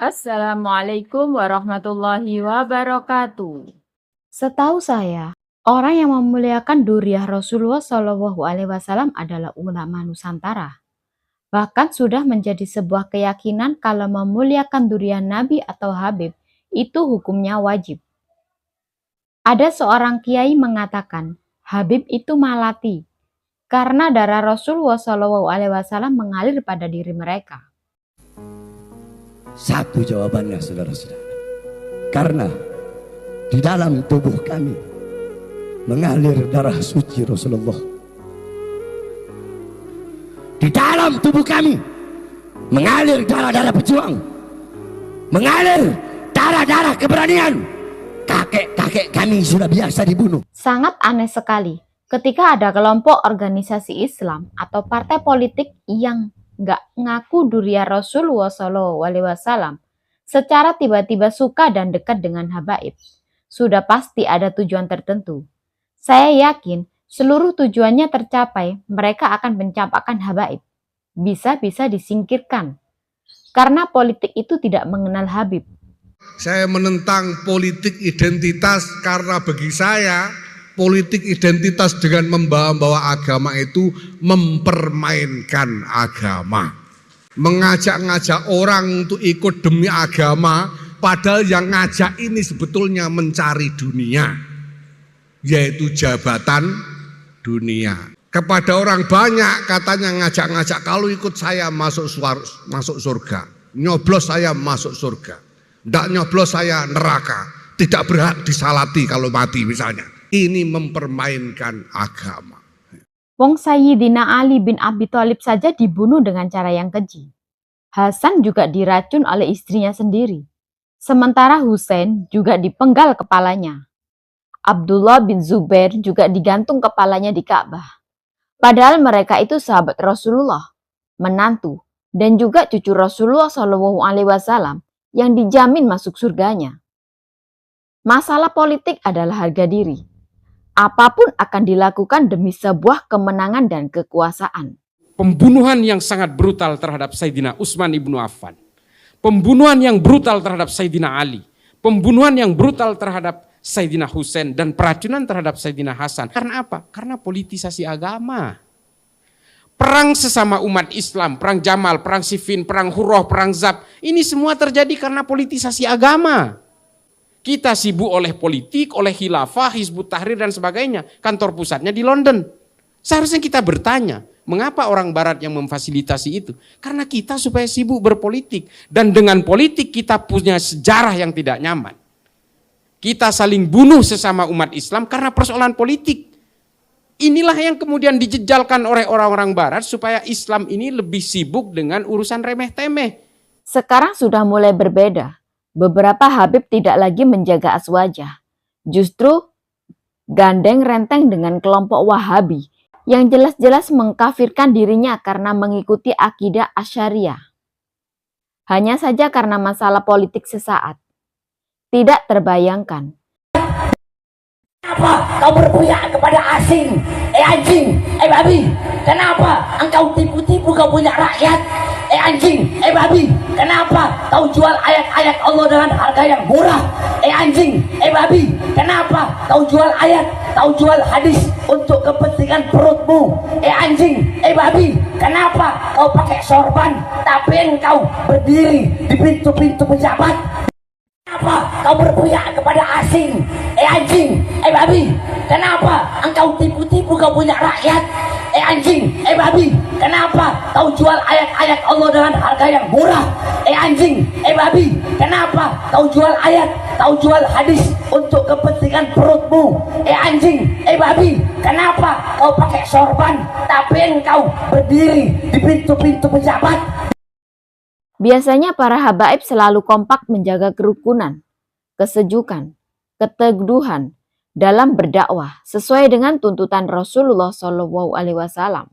Assalamualaikum warahmatullahi wabarakatuh. Setahu saya, orang yang memuliakan Duriah Rasulullah Shallallahu Alaihi Wasallam adalah ulama Nusantara. Bahkan sudah menjadi sebuah keyakinan kalau memuliakan Duriah Nabi atau Habib itu hukumnya wajib. Ada seorang kiai mengatakan, Habib itu malati karena darah Rasulullah Shallallahu Alaihi Wasallam mengalir pada diri mereka. Satu jawabannya, saudara-saudara. Karena di dalam tubuh kami mengalir darah suci Rasulullah. Di dalam tubuh kami mengalir darah-darah pejuang, mengalir darah-darah keberanian. Kakek-kakek kami sudah biasa dibunuh. Sangat aneh sekali ketika ada kelompok organisasi Islam atau partai politik yang nggak ngaku Duriah Rasulullah SAW secara tiba-tiba suka dan dekat dengan habaib. Sudah pasti ada tujuan tertentu. Saya yakin seluruh tujuannya tercapai, mereka akan mencampakkan habaib. Bisa-bisa disingkirkan. Karena politik itu tidak mengenal Habib. Saya menentang politik identitas karena bagi saya politik identitas dengan membawa agama itu mempermainkan agama. Mengajak-ngajak orang untuk ikut demi agama, padahal yang ngajak ini sebetulnya mencari dunia, yaitu jabatan dunia. Kepada orang banyak katanya ngajak-ngajak, kalau ikut saya masuk surga, nyoblos saya masuk surga, ndak nyoblos saya neraka, tidak berhak disalati kalau mati misalnya. Ini mempermainkan agama. Wong Sayyidina Ali bin Abi Thalib saja dibunuh dengan cara yang keji. Hasan juga diracun oleh istrinya sendiri. Sementara Husain juga dipenggal kepalanya. Abdullah bin Zubair juga digantung kepalanya di Ka'bah. Padahal mereka itu sahabat Rasulullah, menantu, dan juga cucu Rasulullah SAW yang dijamin masuk surganya. Masalah politik adalah harga diri. Apapun akan dilakukan demi sebuah kemenangan dan kekuasaan. Pembunuhan yang sangat brutal terhadap Sayyidina Utsman ibnu Affan. Pembunuhan yang brutal terhadap Sayyidina Ali. Pembunuhan yang brutal terhadap Sayyidina Husain dan peracunan terhadap Sayyidina Hasan. Karena apa? Karena politisasi agama. Perang sesama umat Islam, perang Jamal, perang Siffin, perang Hurrah, perang Zab. Ini semua terjadi karena politisasi agama. Kita sibuk oleh politik, oleh khilafah, Hizbut Tahrir dan sebagainya. Kantor pusatnya di London. Seharusnya kita bertanya, mengapa orang barat yang memfasilitasi itu? Karena kita supaya sibuk berpolitik. Dan dengan politik kita punya sejarah yang tidak nyaman. Kita saling bunuh sesama umat Islam karena persoalan politik. Inilah yang kemudian dijejalkan oleh orang-orang barat supaya Islam ini lebih sibuk dengan urusan remeh-temeh. Sekarang sudah mulai berbeda. Beberapa Habib tidak lagi menjaga aswajah. Justru gandeng renteng dengan kelompok Wahabi yang jelas-jelas mengkafirkan dirinya karena mengikuti akidah Asy'ariyah. Hanya saja karena masalah politik sesaat. Tidak terbayangkan. Kenapa kau berpihak kepada asing? Anjing, babi. Kenapa engkau tipu-tipu kau punya rakyat? Anjing, babi. Kenapa kau jual ayat-ayat Allah dengan harga yang murah? Anjing, babi. Kenapa kau jual ayat, kau jual hadis untuk kepentingan perutmu? Anjing, babi. Kenapa kau pakai sorban tapi engkau berdiri di pintu-pintu pejabat? Kenapa kau berpihak kepada asing? Anjing, babi. Kenapa engkau tipu-tipu kau punya rakyat? Anjing, babi. Kenapa kau jual ayat-ayat Allah dengan harga yang murah? Anjing, babi. Kenapa kau jual ayat, kau jual hadis untuk kepentingan perutmu? Anjing, babi. Kenapa kau pakai sorban tapi engkau berdiri di pintu-pintu pejabat? Biasanya para habaib selalu kompak menjaga kerukunan, kesejukan, keteguhan dalam berdakwah sesuai dengan tuntutan Rasulullah SAW.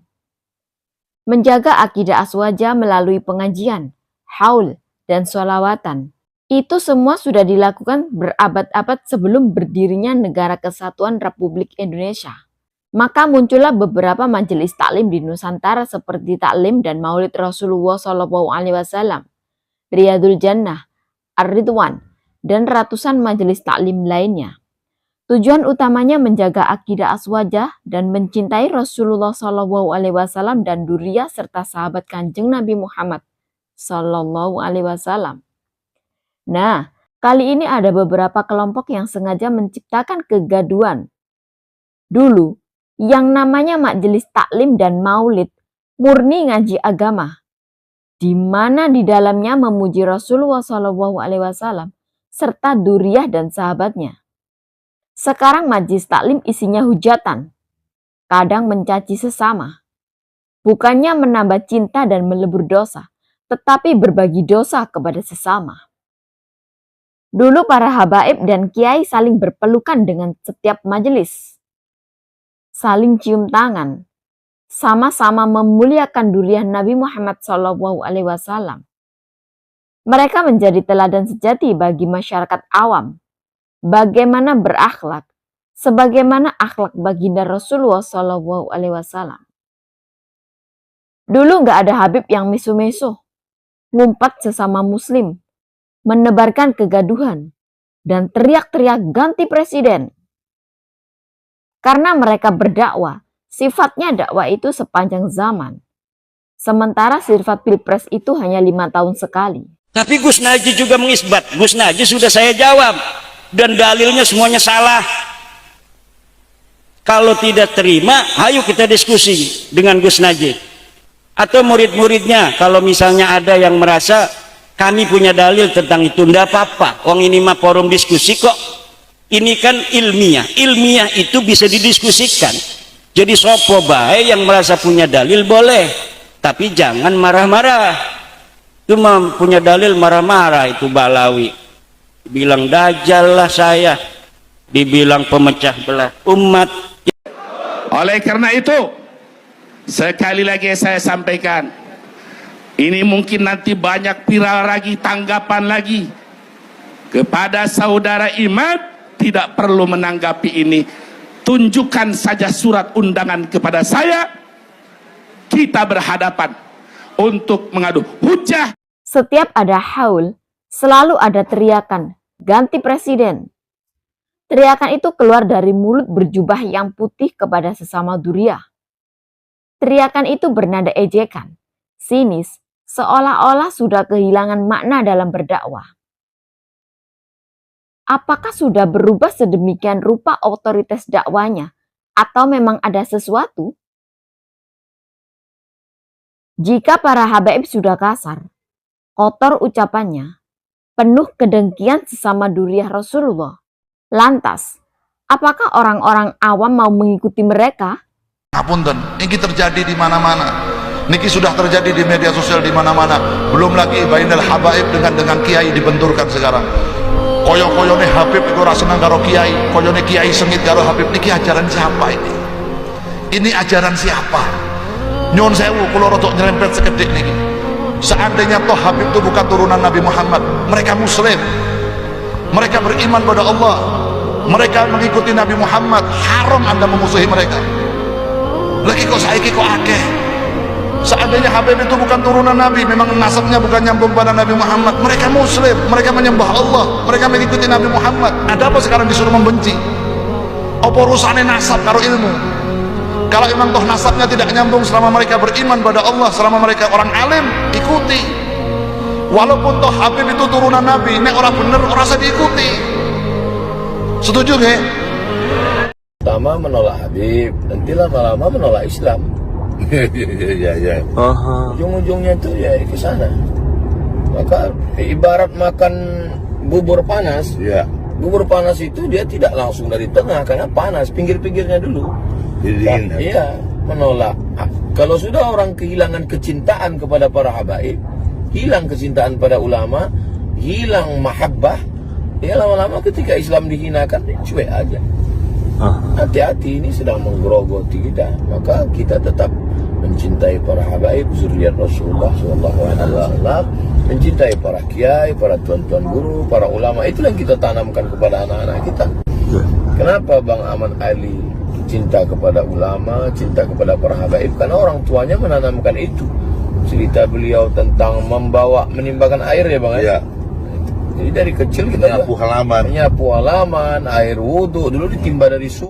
Menjaga akidah aswaja melalui pengajian, haul, dan sholawatan. Itu semua sudah dilakukan berabad-abad sebelum berdirinya Negara Kesatuan Republik Indonesia. Maka muncullah beberapa majelis taklim di Nusantara seperti taklim dan maulid Rasulullah SAW, Riyadul Jannah, Ar-Ridwan, dan ratusan majelis taklim lainnya. Tujuan utamanya menjaga akidah aswajah dan mencintai Rasulullah SAW dan duriyah serta sahabat Kanjeng Nabi Muhammad SAW. Nah, kali ini ada beberapa kelompok yang sengaja menciptakan kegaduhan. Dulu, yang namanya majelis taklim dan maulid murni ngaji agama, di mana di dalamnya memuji Rasulullah SAW serta duriyah dan sahabatnya. Sekarang majelis taklim isinya hujatan, kadang mencaci sesama. Bukannya menambah cinta dan melebur dosa, tetapi berbagi dosa kepada sesama. Dulu para habaib dan kiai saling berpelukan dengan setiap majelis, saling cium tangan, sama-sama memuliakan duriyah Nabi Muhammad SAW. Mereka menjadi teladan sejati bagi masyarakat awam, bagaimana berakhlak, sebagaimana akhlak baginda Rasulullah SAW. Dulu nggak ada habib yang meso-meso, ngumpat sesama muslim, menebarkan kegaduhan, dan teriak-teriak ganti presiden. Karena mereka berdakwah, sifatnya dakwah itu sepanjang zaman. Sementara sifat pilpres itu hanya 5 tahun sekali. Tapi Gus Najih juga mengisbat. Gus Najih sudah saya jawab. Dan dalilnya semuanya salah. Kalau tidak terima, ayo kita diskusi dengan Gus Najih. Atau murid-muridnya, kalau misalnya ada yang merasa kami punya dalil tentang itu, tidak apa-apa. Wong ini mah forum diskusi kok. Ini kan ilmiah. Ilmiah itu bisa didiskusikan. Jadi sopo bae yang merasa punya dalil boleh. Tapi jangan marah-marah. Itu mah punya dalil marah-marah itu balawi. Dibilang dajjal lah saya. Dibilang pemecah belah umat. Oleh karena itu, sekali lagi saya sampaikan, ini mungkin nanti banyak viral lagi, tanggapan lagi. Kepada saudara Imad, tidak perlu menanggapi ini. Tunjukkan saja surat undangan kepada saya. Kita berhadapan untuk mengadu hujah. Setiap ada haul, selalu ada teriakan, ganti presiden. Teriakan itu keluar dari mulut berjubah yang putih kepada sesama duriyah. Teriakan itu bernada ejekan, sinis, seolah-olah sudah kehilangan makna dalam berdakwah. Apakah sudah berubah sedemikian rupa otoritas dakwanya, atau memang ada sesuatu? Jika para habaib sudah kasar, kotor ucapannya, penuh kedengkian sesama duriyah Rasulullah, lantas, apakah orang-orang awam mau mengikuti mereka? Apunten, ini terjadi di mana-mana. Niki sudah terjadi di media sosial di mana-mana. Belum lagi bainal habaib dengan kiai dibenturkan sekarang. Koyo-koyone Habib itu rasa senang karo kiai, koyone kiai sengit karo Habib. Niki ajaran siapa ini? Ini ajaran siapa? Nyon sewu kula rodok nyerempet sekedhik niki. Seandainya toh Habib itu bukan turunan Nabi Muhammad, mereka muslim, mereka beriman pada Allah, mereka mengikuti Nabi Muhammad, haram Anda memusuhi mereka. Lagi kok saiki kok akeh. Seandainya Habib itu bukan turunan Nabi, memang nasabnya bukan nyambung pada Nabi Muhammad, mereka muslim, mereka menyembah Allah, mereka mengikuti Nabi Muhammad. Ada apa sekarang disuruh membenci? Apa urusannya nasab karo ilmu? Kalau memang toh nasabnya tidak nyambung, selama mereka beriman pada Allah, selama mereka orang alim, ikuti. Walaupun toh Habib itu turunan Nabi, nek orang bener orang usah diikuti. Setuju nggak? Pertama menolak Habib, nanti lama-lama menolak Islam. Ya. Ujung-ujungnya itu ya ke sana. Maka ibarat makan bubur panas. Ya. Bubur panas itu dia tidak langsung dari tengah karena panas, pinggir-pinggirnya dulu. Iya, menolak. Kalau sudah orang kehilangan kecintaan kepada para habaib, hilang kecintaan pada ulama, hilang mahabbah, ya lama-lama ketika Islam dihinakan, cuek aja. Hati-hati, ini sedang menggerogoti kita. Maka kita tetap mencintai para habaib, zuriat Rasulullah SAW, mencintai para kiai, para tuan-tuan guru, para ulama. Itulah yang kita tanamkan kepada anak-anak kita. Kenapa Bang Ahmad Ali cinta kepada ulama, cinta kepada para habaib? Karena orang tuanya menanamkan itu. Cerita beliau tentang menimbangkan air ya Bang ya. Jadi dari kecil kita Menyapu halaman. menyapu halaman, air wudhu dulu ditimba dari sungai.